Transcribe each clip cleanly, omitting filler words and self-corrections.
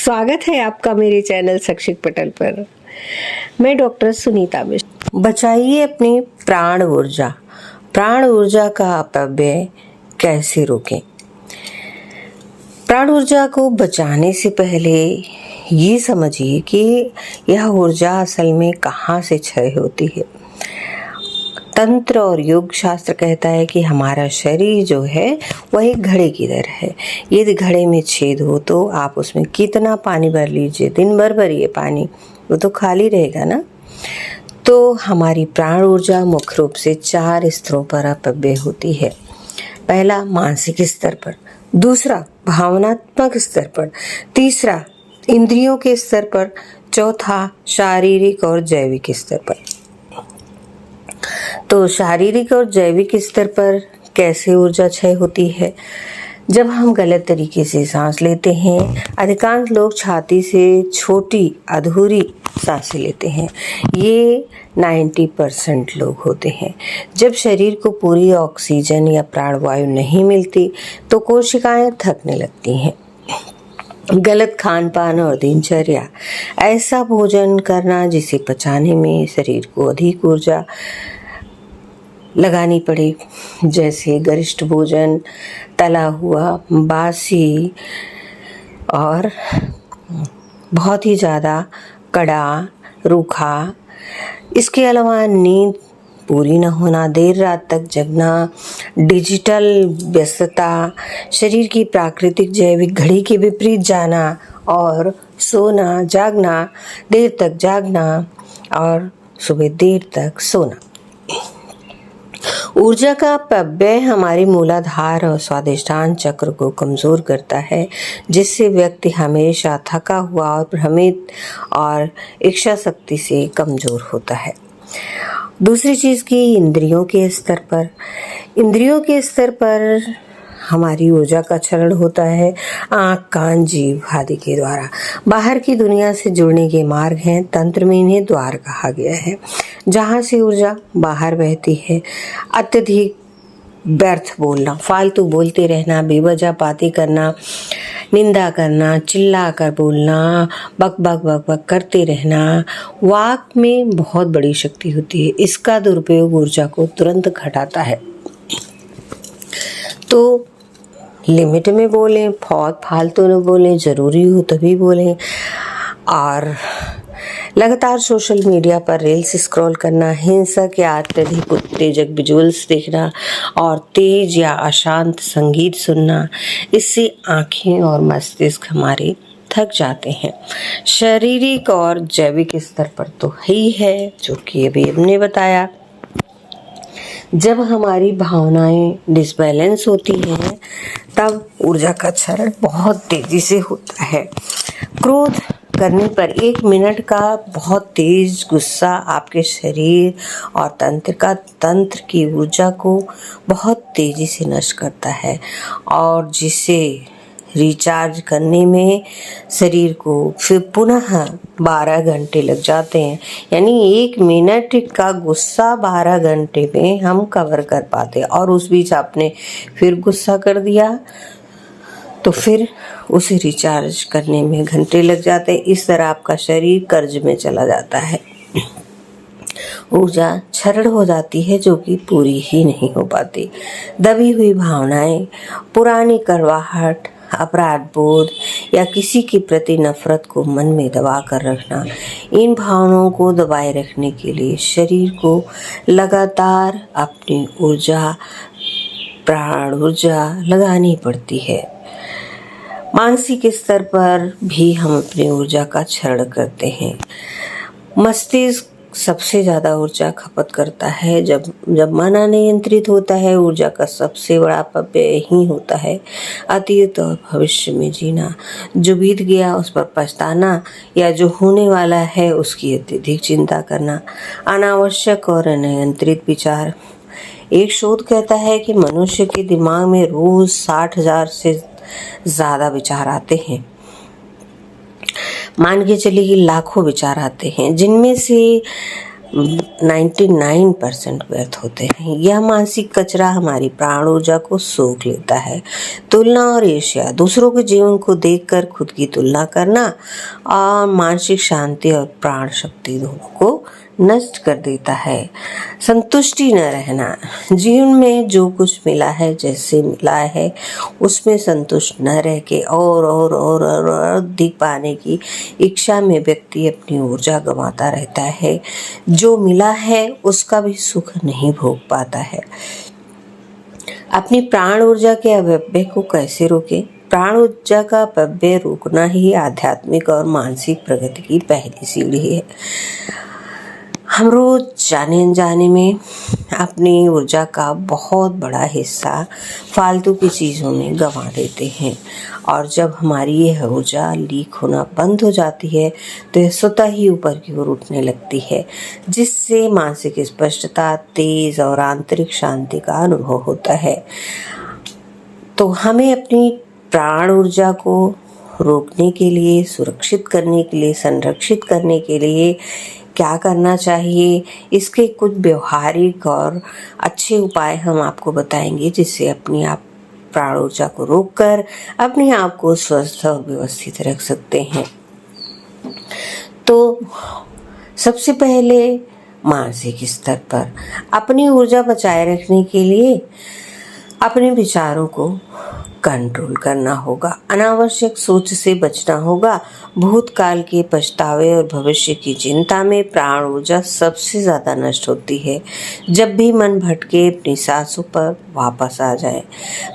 स्वागत है आपका मेरे चैनल शैक्षिक पटल पर। मैं डॉक्टर सुनीता मिश्र। बचाइए अपनी प्राण ऊर्जा। प्राण ऊर्जा का अपव्यय कैसे रोकें? प्राण ऊर्जा को बचाने से पहले ये समझिए कि यह ऊर्जा असल में कहाँ से क्षय होती है। तंत्र और योग शास्त्र कहता है कि हमारा शरीर जो है वह एक घड़े की तरह है। यदि घड़े में छेद हो तो आप उसमें कितना पानी भर लीजिए, दिन भर भरिए पानी, वो तो खाली रहेगा ना। तो हमारी प्राण ऊर्जा मुख्य रूप से 4 स्तरों पर अपव्यय होती है। पहला मानसिक स्तर पर, दूसरा भावनात्मक स्तर पर, तीसरा इंद्रियों के स्तर पर, चौथा शारीरिक और जैविक स्तर पर। तो शारीरिक और जैविक स्तर पर कैसे ऊर्जा क्षय होती है? जब हम गलत तरीके से सांस लेते हैं, अधिकांश लोग छाती से छोटी अधूरी सांसें लेते हैं। ये 90% लोग होते हैं। जब शरीर को पूरी ऑक्सीजन या प्राणवायु नहीं मिलती तो कोशिकाएं थकने लगती हैं। गलत खान पान और दिनचर्या, ऐसा भोजन करना जिसे पचाने में शरीर को अधिक ऊर्जा लगानी पड़े, जैसे गरिष्ठ भोजन, तला हुआ, बासी और बहुत ही ज़्यादा कड़ा, रूखा। इसके अलावा नींद पूरी न होना, देर रात तक जगना, डिजिटल व्यस्तता, शरीर की प्राकृतिक जैविक घड़ी के विपरीत जाना और सोना, जागना, देर तक जागना और सुबह देर तक सोना। ऊर्जा का अपव्यय हमारी मूलाधार और स्वादिष्टान चक्र को कमजोर करता है, जिससे व्यक्ति हमेशा थका हुआ और भ्रमित और इच्छा शक्ति से कमजोर होता है। दूसरी चीज़ की इंद्रियों के स्तर पर हमारी ऊर्जा का क्षरण होता है। आँख, कान, जीभ आदि के द्वारा बाहर की दुनिया से जुड़ने के मार्ग हैं। तंत्र में इन्हें द्वार कहा गया है, जहाँ से ऊर्जा बाहर बहती है। अत्यधिक व्यर्थ बोलना, फालतू बोलते रहना, बेवजह बातें करना, निंदा करना, चिल्ला कर बोलना, बक बक बक बक करते रहना, वाक में बहुत बड़ी शक्ति होती है। इसका दुरुपयोग ऊर्जा को तुरंत घटाता है। तो लिमिट में बोलें, बहुत फालतू न बोलें, ज़रूरी हो तभी बोलें। और लगातार सोशल मीडिया पर रील्स स्क्रॉल करना, हिंसक या अत्यधिक उत्तेजक विजुअल्स देखना और तेज या अशांत संगीत सुनना, इससे आँखें और मस्तिष्क हमारे थक जाते हैं। शारीरिक और जैविक स्तर पर तो ही है, जो कि अभी हमने बताया। जब हमारी भावनाएं डिसबैलेंस होती हैं तब ऊर्जा का क्षरण बहुत तेजी से होता है। क्रोध करने पर 1 मिनट का बहुत तेज गुस्सा आपके शरीर और तंत्र की ऊर्जा को बहुत तेजी से नष्ट करता है और जिसे रिचार्ज करने में शरीर को फिर पुनः 12 घंटे लग जाते हैं। यानी 1 मिनट का गुस्सा 12 घंटे में हम कवर कर पाते हैं, और उस बीच आपने फिर गुस्सा कर दिया तो फिर उसे रिचार्ज करने में घंटे लग जाते हैं। इस तरह आपका शरीर कर्ज में चला जाता है। ऊर्जा क्षरण हो जाती है, जो कि पूरी ही नहीं हो पाती। दबी हुई भावनाएं, पुरानी कड़वाहट, अपराध बोध या किसी के प्रति नफरत को मन में दबा कर रखना, इन भावनाओं को दबाए रखने के लिए शरीर को लगातार अपनी ऊर्जा, प्राण ऊर्जा लगानी पड़ती है। मानसिक स्तर पर भी हम अपनी ऊर्जा का क्षरण करते हैं। मस्तिष्क सबसे ज़्यादा ऊर्जा खपत करता है। जब मन अनियंत्रित होता है, ऊर्जा का सबसे बड़ा अपव्यय ही होता है। अतीत और भविष्य में जीना, जो बीत गया उस पर पछताना या जो होने वाला है उसकी अत्यधिक चिंता करना, अनावश्यक और अनियंत्रित विचार। एक शोध कहता है कि मनुष्य के दिमाग में रोज 60,000 से ज़्यादा विचार आते हैं। मान के चलिए कि लाखों विचार आते हैं, जिनमें से 99% व्यर्थ होते हैं। यह मानसिक कचरा हमारी प्राण ऊर्जा को सोख लेता है। तुलना और ईर्ष्या, दूसरों के जीवन को देखकर खुद की तुलना करना और मानसिक शांति और प्राण शक्ति दोनों को नष्ट कर देता है। संतुष्टि न रहना, जीवन में जो कुछ मिला है, जैसे मिला है उसमें संतुष्ट न रह के और अधिक पाने की इच्छा में व्यक्ति अपनी ऊर्जा गंवाता रहता है। जो मिला है उसका भी सुख नहीं भोग पाता है। अपनी प्राण ऊर्जा के अपव्यय को कैसे रोकें? प्राण ऊर्जा का अपव्यय रोकना ही आध्यात्मिक और मानसिक प्रगति की पहली सीढ़ी है। हम रोज जाने अनजाने में अपनी ऊर्जा का बहुत बड़ा हिस्सा फालतू की चीज़ों में गंवा देते हैं, और जब हमारी यह ऊर्जा लीक होना बंद हो जाती है तो यह स्वतः ही ऊपर की ओर उठने लगती है, जिससे मानसिक स्पष्टता, तेज और आंतरिक शांति का अनुभव होता है। तो हमें अपनी प्राण ऊर्जा को रोकने के लिए, सुरक्षित करने के लिए, संरक्षित करने के लिए क्या करना चाहिए, इसके कुछ व्यवहारिक और अच्छे उपाय हम आपको बताएंगे, जिससे अपनी आप प्राण ऊर्जा को रोककर अपने आप को स्वस्थ और व्यवस्थित रख सकते हैं। तो सबसे पहले मानसिक स्तर पर अपनी ऊर्जा बचाए रखने के लिए अपने विचारों को कंट्रोल करना होगा, अनावश्यक सोच से बचना होगा। भूतकाल के पछतावे और भविष्य की चिंता में प्राण ऊर्जा सबसे ज़्यादा नष्ट होती है। जब भी मन भटके, अपनी सांसों पर वापस आ जाए।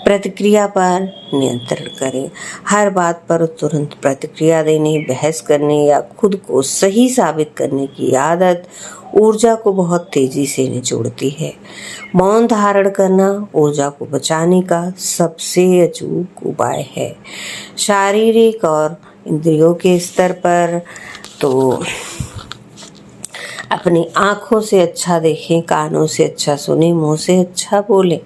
प्रतिक्रिया पर नियंत्रण करें। हर बात पर तुरंत प्रतिक्रिया देने, बहस करने या खुद को सही साबित करने की आदत ऊर्जा को बहुत तेजी से निचोड़ती है। मौन धारण करना ऊर्जा को बचाने का सबसे अचूक उपाय है। शारीरिक और इंद्रियों के स्तर पर तो अपनी आँखों से अच्छा देखें, कानों से अच्छा सुने, मुंह से अच्छा बोलें।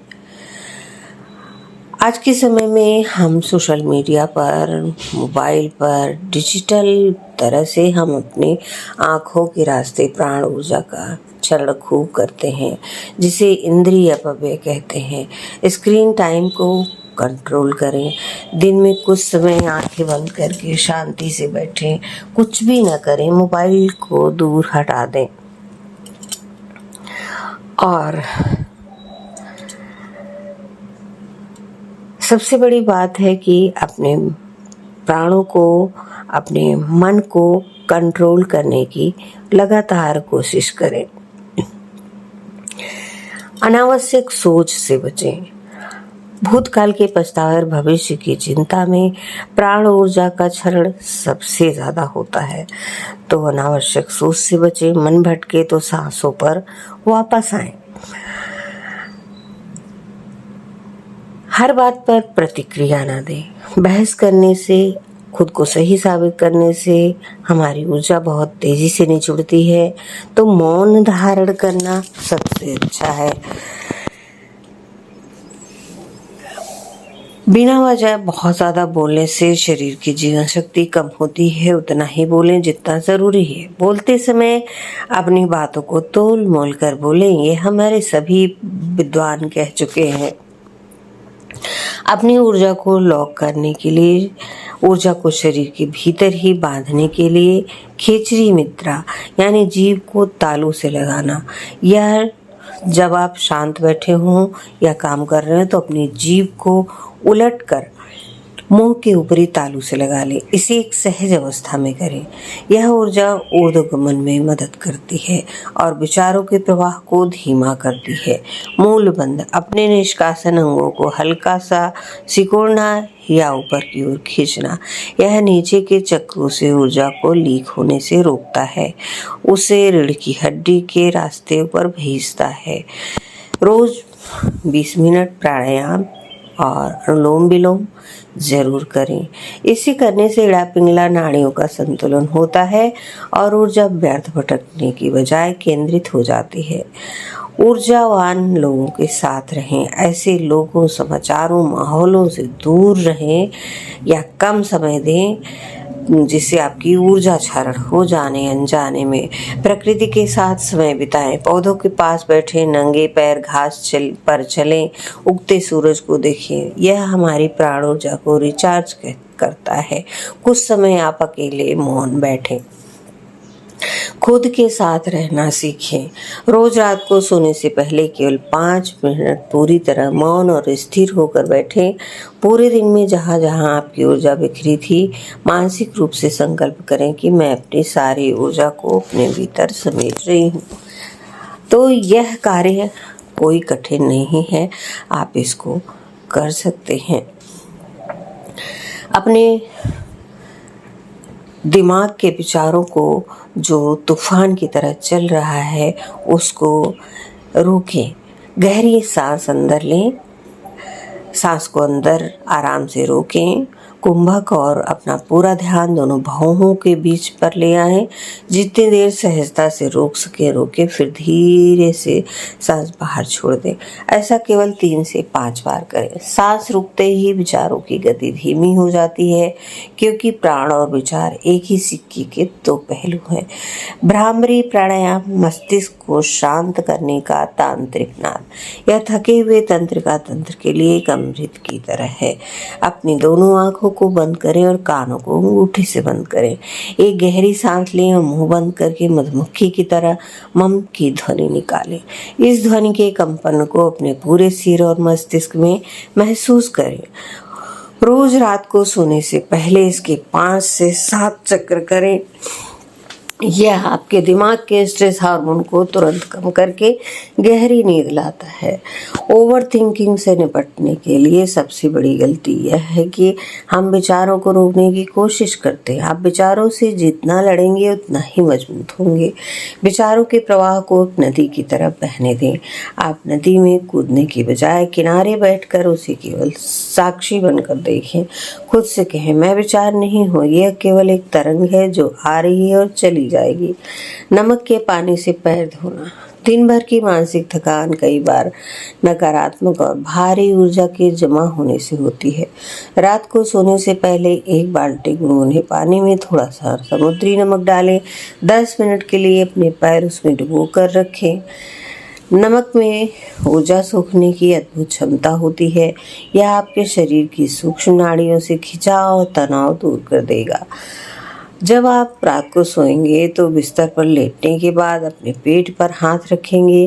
आज के समय में हम सोशल मीडिया पर, मोबाइल पर, डिजिटल तरह से हम अपने आँखों के रास्ते प्राण ऊर्जा का क्षरण खूब करते हैं, जिसे इंद्रिय अपव्यय कहते हैं। स्क्रीन टाइम को कंट्रोल करें। दिन में कुछ समय आंखें बंद करके शांति से बैठें, कुछ भी न करें, मोबाइल को दूर हटा दें। और सबसे बड़ी बात है कि अपने प्राणों को, अपने मन को कंट्रोल करने की लगातार कोशिश करें। अनावश्यक सोच से बचें। भूतकाल के पछतावे और भविष्य की चिंता में प्राण ऊर्जा का क्षरण सबसे ज्यादा होता है। तो अनावश्यक सोच से बचें। मन भटके तो सांसों पर वापस आएं। हर बात पर प्रतिक्रिया ना दें। बहस करने से, खुद को सही साबित करने से हमारी ऊर्जा बहुत तेजी से निचुड़ती है। तो मौन धारण करना सबसे अच्छा है। बिना वजह बहुत ज़्यादा बोलने से शरीर की जीवन शक्ति कम होती है। उतना ही बोलें जितना ज़रूरी है। बोलते समय अपनी बातों को तोल मोल कर बोलें। ये हमारे सभी विद्वान कह चुके हैं। अपनी ऊर्जा को लॉक करने के लिए, ऊर्जा को शरीर के भीतर ही बांधने के लिए खेचरी मुद्रा यानी जीभ को तालू से लगाना, या जब आप शांत बैठे हों या काम कर रहे हैं तो अपनी जीभ को उलट कर मुंह के ऊपरी तालू से लगा लें। इसे एक सहज अवस्था में करें। यह ऊर्जा ऊर्ध्वगमन में मदद करती है और विचारों के प्रवाह को धीमा करती है। मूल बंद, अपने निष्कासन अंगों को हल्का सा सिकोड़ना या ऊपर की ओर खींचना। यह नीचे के चक्रों से ऊर्जा को लीक होने से रोकता है, उसे रीढ़ की हड्डी के रास्ते पर भेजता है। रोज 20 मिनट प्राणायाम और अनुलोम विलोम जरूर करें। इसे करने से इड़ा पिंगला नाड़ियों का संतुलन होता है और ऊर्जा व्यर्थ भटकने की बजाय केंद्रित हो जाती है। ऊर्जावान लोगों के साथ रहें। ऐसे लोगों, समाचारों, माहौलों से दूर रहें या कम समय दें जिससे आपकी ऊर्जा क्षरण हो जाने अनजाने में। प्रकृति के साथ समय बिताएं, पौधों के पास बैठे, नंगे पैर घास पर चलें, उगते सूरज को देखें। यह हमारी प्राण ऊर्जा को रिचार्ज करता है। कुछ समय आप अकेले मौन बैठें, खुद के साथ रहना सीखें। रोज रात को सोने से पहले केवल 5 मिनट पूरी तरह मौन और स्थिर होकर बैठें। पूरे दिन में जहाँ जहाँ आपकी ऊर्जा बिखरी थी, मानसिक रूप से संकल्प करें कि मैं अपनी सारी ऊर्जा को अपने भीतर समेट रही हूँ। तो यह कार्य कोई कठिन नहीं है, आप इसको कर सकते हैं। अपने दिमाग के विचारों को जो तूफान की तरह चल रहा है उसको रोकें। गहरी सांस अंदर लें, सांस को अंदर आराम से रोकें। कुंभक और अपना पूरा ध्यान दोनों भौहों के बीच पर ले आएं। जितनी देर सहजता से रोक सके रोकें, फिर धीरे से सांस बाहर छोड़ दें। ऐसा केवल 3 से 5 बार करें। सांस रुकते ही विचारों की गति धीमी हो जाती है, क्योंकि प्राण और विचार एक ही सिक्के के 2 पहलू हैं। भ्रामरी प्राणायाम मस्तिष्क को शांत करने का तांत्रिक नाद। यह थके हुए तंत्रिका तंत्र के लिए एक अमृत की तरह है। अपनी दोनों आंखों को बंद करें और कानों को अंगूठे से बंद करें। एक गहरी सांस लें और मुंह बंद करके मधुमक्खी की तरह मम की ध्वनि निकालें। इस ध्वनि के कंपन को अपने पूरे सिर और मस्तिष्क में महसूस करें। रोज रात को सोने से पहले इसके 5 से 7 चक्र करें। यह आपके दिमाग के स्ट्रेस हार्मोन को तुरंत कम करके गहरी नींद लाता है। ओवर थिंकिंग से निपटने के लिए सबसे बड़ी गलती यह है कि हम विचारों को रोकने की कोशिश करते हैं। आप विचारों से जितना लड़ेंगे उतना ही मजबूत होंगे। विचारों के प्रवाह को एक नदी की तरह बहने दें। आप नदी में कूदने की बजाय किनारे बैठकर उसे केवल साक्षी बनकर देखें। खुद से कहें, मैं विचार नहीं हूँ, यह केवल एक तरंग है जो आ रही है और चली जाएगी। नमक के पानी से पैर धोना। दिन भर की मानसिक थकान कई बार नकारात्मक और भारी ऊर्जा के जमा होने से होती है। रात को सोने से पहले 1 बाल्टी गुनगुने पानी में थोड़ा सा समुद्री नमक डालें। 10 मिनट के लिए अपने पैर उसमें डुबो कर रखें। नमक में ऊर्जा सोखने की अद्भुत क्षमता होती है। यह आपके शरीर की सूक्ष्म नाड़ियों से खिंचाव और तनाव दूर कर देगा। जब आप रात को सोएंगे तो बिस्तर पर लेटने के बाद अपने पेट पर हाथ रखेंगे।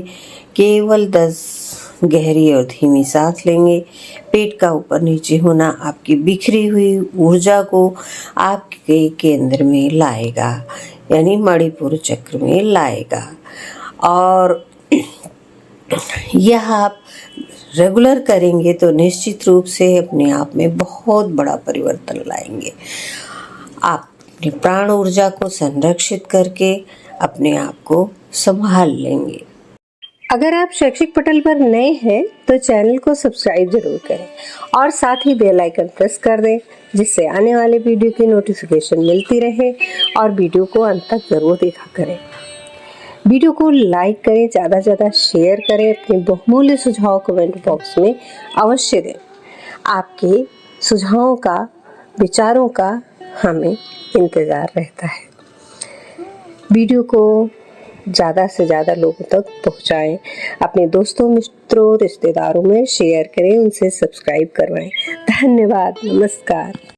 केवल 10 गहरी और धीमी सांस लेंगे। पेट का ऊपर नीचे होना आपकी बिखरी हुई ऊर्जा को आपके केंद्र में लाएगा, यानी मणिपुर चक्र में लाएगा। और यह आप रेगुलर करेंगे तो निश्चित रूप से अपने आप में बहुत बड़ा परिवर्तन लाएंगे। आप अपनी प्राण ऊर्जा को संरक्षित करके अपने आप को संभाल लेंगे। अगर आप शैक्षिक पटल पर नए हैं तो चैनल को सब्सक्राइब जरूर करें और साथ ही बेल आइकन प्रेस कर दें, जिससे आने वाले वीडियो की नोटिफिकेशन मिलती रहे। और वीडियो को अंत तक जरूर देखा करें। वीडियो को लाइक करें, ज़्यादा से ज़्यादा शेयर करें। अपने बहुमूल्य सुझाव कमेंट बॉक्स में अवश्य दें। आपके सुझावों का, विचारों का हमें इंतज़ार रहता है। वीडियो को ज़्यादा से ज़्यादा लोगों तक पहुंचाएं। अपने दोस्तों, मित्रों, रिश्तेदारों में शेयर करें, उनसे सब्सक्राइब करवाएं। धन्यवाद। नमस्कार।